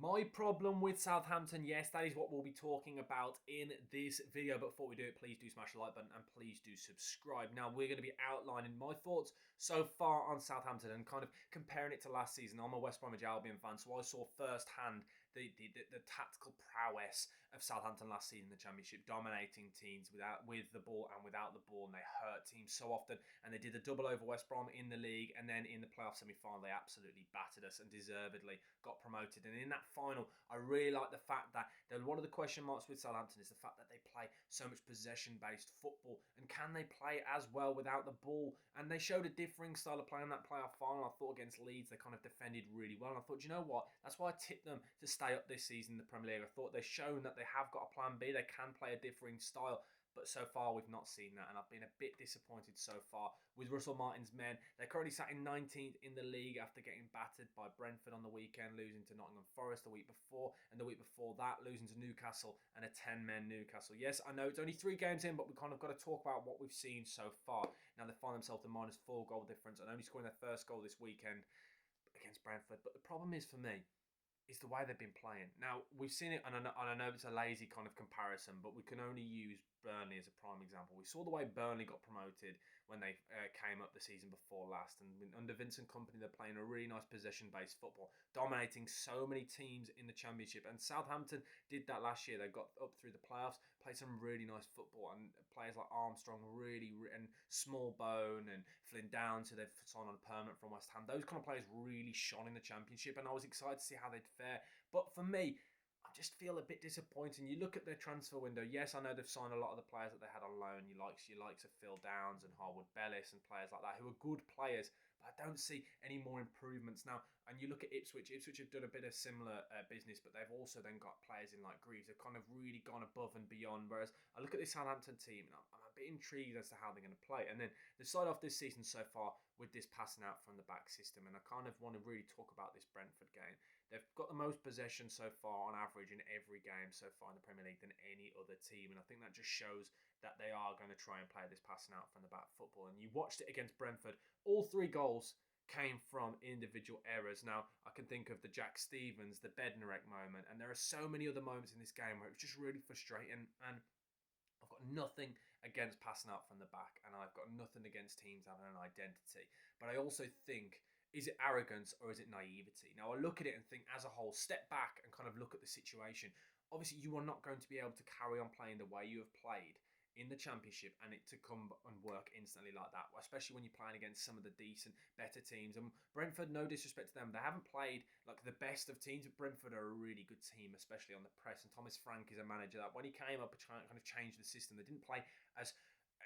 My problem with Southampton, yes, that is what we'll be talking about in this video. But before we do it, please do smash the like button and please do subscribe. Now, we're going to be outlining my thoughts so far on Southampton and kind of comparing it to last season. I'm a West Bromwich Albion fan, so I saw firsthand the tactical prowess of Southampton last season in the Championship, dominating teams with the ball and without the ball, and they hurt teams so often. And they did a double over West Brom in the league, and then in the playoff semi-final, they absolutely battered us and deservedly got promoted. And in that final, I really like the fact that one of the question marks with Southampton is the fact that they play so much possession-based football, and can they play as well without the ball? And they showed a differing style of play in that playoff final. I thought against Leeds, they kind of defended really well, and I thought, you know what? That's why I tipped them to stay up this season in the Premier League. I thought they've shown that they have got a plan B. They can play a differing style. But so far, we've not seen that, and I've been a bit disappointed so far with Russell Martins' men. They're currently sat in 19th in the league after getting battered by Brentford on the weekend, losing to Nottingham Forest the week before, and the week before that, losing to Newcastle and a 10-man Newcastle. Yes, I know it's only 3 games in, but we've kind of got to talk about what we've seen so far. Now, they find themselves a -4 goal difference and only scoring their first goal this weekend against Brentford. But the problem is, for me, is the way they've been playing. Now, we've seen it, and I know it's a lazy kind of comparison, but we can only use Burnley as a prime example. We saw the way Burnley got promoted when they came up the season before last, and under Vincent Kompany, they're playing a really nice possession-based football, dominating so many teams in the Championship. And Southampton did that last year. They got up through the playoffs, played some really nice football, and players like Armstrong, and Smallbone and Flynn Downs, who they've signed on permanent from West Ham. Those kind of players really shone in the Championship, and I was excited to see how they'd fare. But for me, I just feel a bit disappointing. You look at their transfer window. Yes, I know they've signed a lot of the players that they had on loan. You likes of Phil Downs and Harwood Bellis and players like that who are good players, but I don't see any more improvements now. And you look at Ipswich. Ipswich have done a bit of similar business, but they've also then got players in like Greaves. They've kind of really gone above and beyond. Whereas I look at this Southampton team, and I'm a bit intrigued as to how they're going to play. And then they started off this season so far with this passing out from the back system, and I kind of want to really talk about this Brentford game. They've got the most possession so far on average in every game so far in the Premier League than any other team, and I think that just shows that they are going to try and play this passing out from the back football. And you watched it against Brentford. All 3 goals came from individual errors. Now, I can think of the Jack Stevens, the Bednarek moment, and there are so many other moments in this game where it was just really frustrating. And I've got nothing against passing out from the back, and I've got nothing against teams having an identity. But I also think, is it arrogance or is it naivety? Now, I look at it and think as a whole, step back and kind of look at the situation. Obviously, you are not going to be able to carry on playing the way you have played in the Championship and it to come and work instantly like that, especially when you're playing against some of the decent, better teams. And Brentford, no disrespect to them, they haven't played like the best of teams, but Brentford are a really good team, especially on the press. And Thomas Frank is a manager that when he came up and kind of changed the system, they didn't play as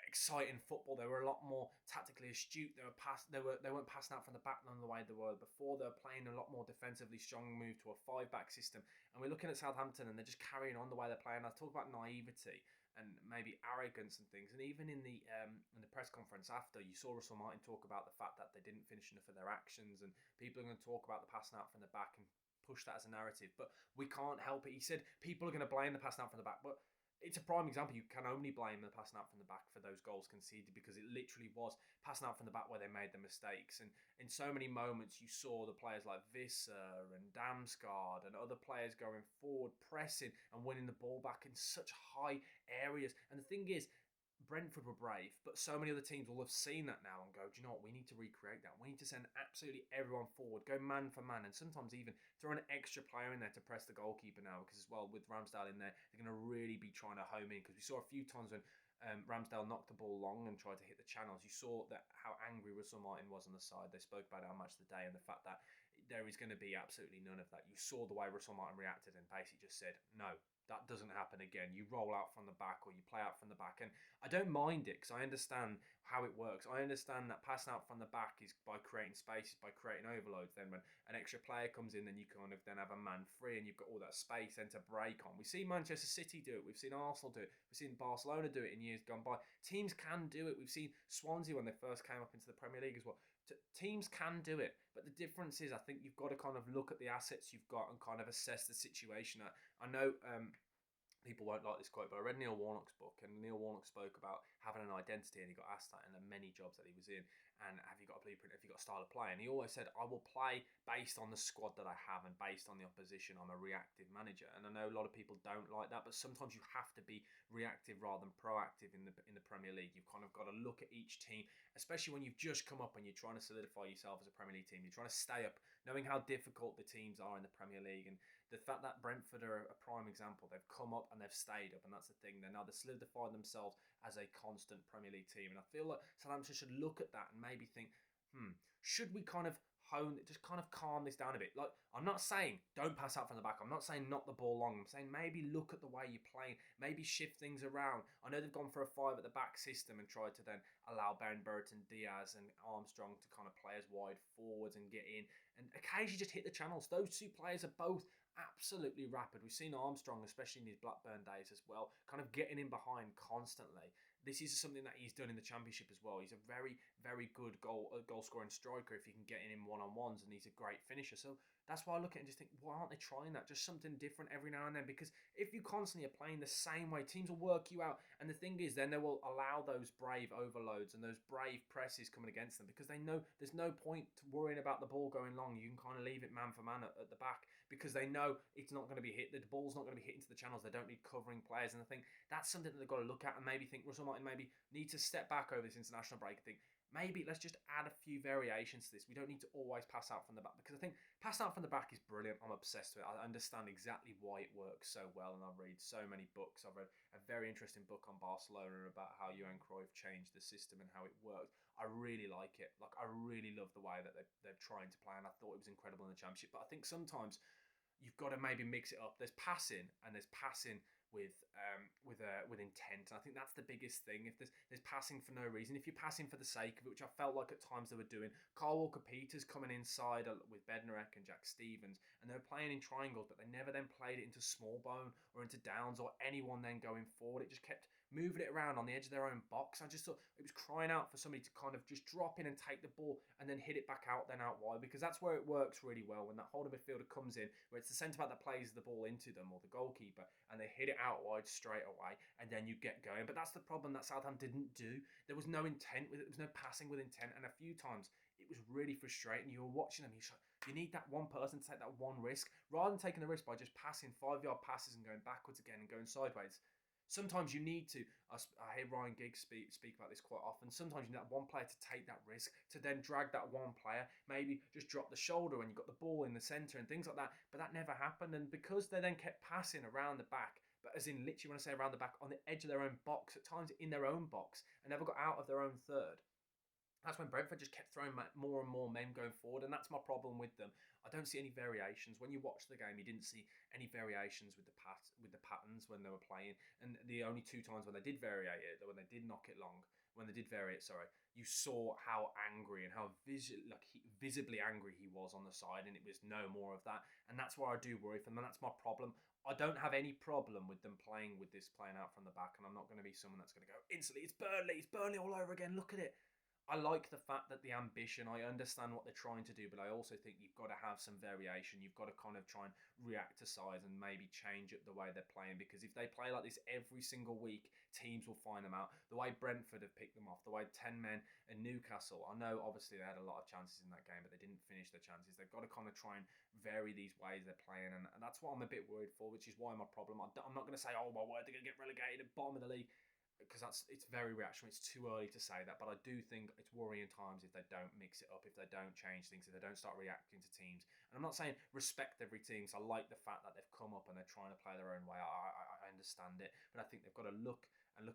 exciting football. They were a lot more tactically astute. They weren't passing out from the back than the way they were before. They were playing a lot more defensively strong, move to a 5-back system. And we're looking at Southampton, and they're just carrying on the way they're playing. I talk about naivety and maybe arrogance and things. And even in the press conference after, you saw Russell Martin talk about the fact that they didn't finish enough of their actions, and people are going to talk about the passing out from the back and push that as a narrative. But we can't help it. He said people are going to blame the passing out from the back, but it's a prime example. You can only blame the passing out from the back for those goals conceded, because it literally was passing out from the back where they made the mistakes. And in so many moments, you saw the players like Visser and Damsgaard and other players going forward, pressing and winning the ball back in such high areas. And the thing is, Brentford were brave, but so many other teams will have seen that now and go, do you know what? We need to recreate that. We need to send absolutely everyone forward, go man for man, and sometimes even throw an extra player in there to press the goalkeeper now, because as well, with Ramsdale in there, they're going to really be trying to home in, because we saw a few times when Ramsdale knocked the ball long and tried to hit the channels. You saw that how angry Russell Martin was on the side. They spoke about it on Match of the Day and the fact that there is going to be absolutely none of that. You saw the way Russell Martin reacted and basically just said, no, that doesn't happen again. You roll out from the back or you play out from the back. And I don't mind it, because I understand how it works. I understand that passing out from the back is by creating spaces, by creating overloads. Then when an extra player comes in, then you kind of then have a man free and you've got all that space then to break on. We've seen Manchester City do it. We've seen Arsenal do it. We've seen Barcelona do it in years gone by. Teams can do it. We've seen Swansea when they first came up into the Premier League as well. Teams can do it. But the difference is, I think you've got to kind of look at the assets you've got and kind of assess the situation. I know people won't like this quote, but I read Neil Warnock's book, and Neil Warnock spoke about having an identity, and he got asked that in the many jobs that he was in. and have you got a blueprint? Have you got a style of play? And he always said, I will play based on the squad that I have and based on the opposition. I'm a reactive manager. And I know a lot of people don't like that, but sometimes you have to be reactive rather than proactive in the Premier League. You've kind of got to look at each team, especially when you've just come up and you're trying to solidify yourself as a Premier League team. You're trying to stay up, knowing how difficult the teams are in the Premier League. And the fact that Brentford are a prime example, they've come up and they've stayed up, and that's the thing. They're now they've solidified themselves as a constant Premier League team. And I feel like Southampton should look at that and maybe think, should we kind of just kind of calm this down a bit? Like, I'm not saying don't pass out from the back. I'm not saying knock the ball long. I'm saying maybe look at the way you're playing. Maybe shift things around. I know they've gone for a 5 at the back system and tried to then allow Ben Burton, Diaz and Armstrong to kind of play as wide forwards and get in. And occasionally just hit the channels. Those two players are both absolutely rapid. We've seen Armstrong, especially in his Blackburn days as well, kind of getting in behind constantly. This is something that he's done in the Championship as well. He's a very, very good goal scoring striker if he can get in one-on-ones, and he's a great finisher. So that's why I look at it and just think, why aren't they trying that? Just something different every now and then. Because if you constantly are playing the same way, teams will work you out. And the thing is, then they will allow those brave overloads and those brave presses coming against them, because they know there's no point to worrying about the ball going long. You can kind of leave it man for man at the back, because they know it's not going to be hit. The ball's not going to be hit into the channels. They don't need covering players. And I think that's something that they've got to look at and maybe think Russell Martin maybe need to step back over this international break and think, maybe let's just add a few variations to this. We don't need to always pass out from the back, because I think passing out from the back is brilliant. I'm obsessed with it. I understand exactly why it works so well, and I've read so many books. I've read a very interesting book on Barcelona about how Johan Cruyff changed the system and how it worked. I really like it. Like, I really love the way that they're trying to play, and I thought it was incredible in the Championship. But I think sometimes you've got to maybe mix it up. There's passing, and there's passing with intent. And I think that's the biggest thing. If there's passing for no reason, if you're passing for the sake of it, which I felt like at times they were doing. Carl Walker-Peters coming inside with Bednarek and Jack Stevens, and they were playing in triangles, but they never then played it into Smallbone or into Downs or anyone then going forward. It just kept moving it around on the edge of their own box. I just thought it was crying out for somebody to kind of just drop in and take the ball and then hit it back out, then out wide, because that's where it works really well, when that holding midfielder comes in, where it's the centre back that plays the ball into them, or the goalkeeper, and they hit it out wide straight away, and then you get going. But that's the problem that Southampton didn't do. There was no intent with it. There was no passing with intent, and a few times it was really frustrating. You were watching them, you need that one person to take that one risk, rather than taking the risk by just passing 5-yard passes and going backwards again and going sideways. Sometimes you need to, I hear Ryan Giggs speak about this quite often, sometimes you need that one player to take that risk, to then drag that one player, maybe just drop the shoulder when you've got the ball in the centre and things like that. But that never happened, and because they then kept passing around the back, but as in literally when I say around the back, on the edge of their own box, at times in their own box, and never got out of their own third, that's when Brentford just kept throwing more and more men going forward, and that's my problem with them. I don't see any variations. When you watch the game, you didn't see any variations with the patterns when they were playing, and the only 2 times when they did vary it, when they did knock it long, when they did vary it, you saw how angry and how visibly angry he was on the side, and it was no more of that. And that's why I do worry for them, and that's my problem. I don't have any problem with them playing out from the back, and I'm not going to be someone that's going to go instantly, it's Burnley all over again, look at it. I like the fact that the ambition, I understand what they're trying to do, but I also think you've got to have some variation. You've got to kind of try and react to size and maybe change up the way they're playing, because if they play like this every single week, teams will find them out. The way Brentford have picked them off, the way 10 men and Newcastle, I know obviously they had a lot of chances in that game, but they didn't finish their chances. They've got to kind of try and vary these ways they're playing, and that's what I'm a bit worried for, which is why my problem. I'm not going to say, oh my word, they're going to get relegated at bottom of the league, because it's very reactionary. It's too early to say that, but I do think it's worrying times if they don't mix it up, if they don't change things, if they don't start reacting to teams. And I'm not saying respect every team, so I like the fact that they've come up and they're trying to play their own way. I understand it, but I think they've got to look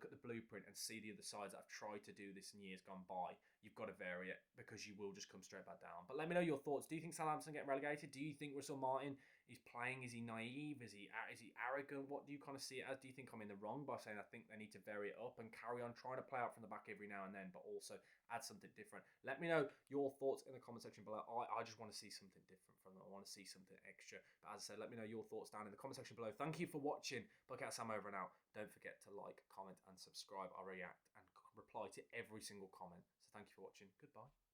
at the blueprint and see the other sides that have tried to do this in years gone by. You've got to vary it, because you will just come straight back down. But let me know your thoughts. Do you think Southampton get relegated? Do you think Russell Martin is playing? Is he naive? Is he arrogant? What do you kind of see it as? Do you think I'm in the wrong by saying I think they need to vary it up and carry on trying to play out from the back every now and then, but also add something different? Let me know your thoughts in the comment section below. I just want to see something different from them. I want to see something extra. But as I said, let me know your thoughts down in the comment section below. Thank you for watching. Podcast Sam over and out. Don't forget to like, comment and subscribe. I react and reply to every single comment. So thank you for watching. Goodbye.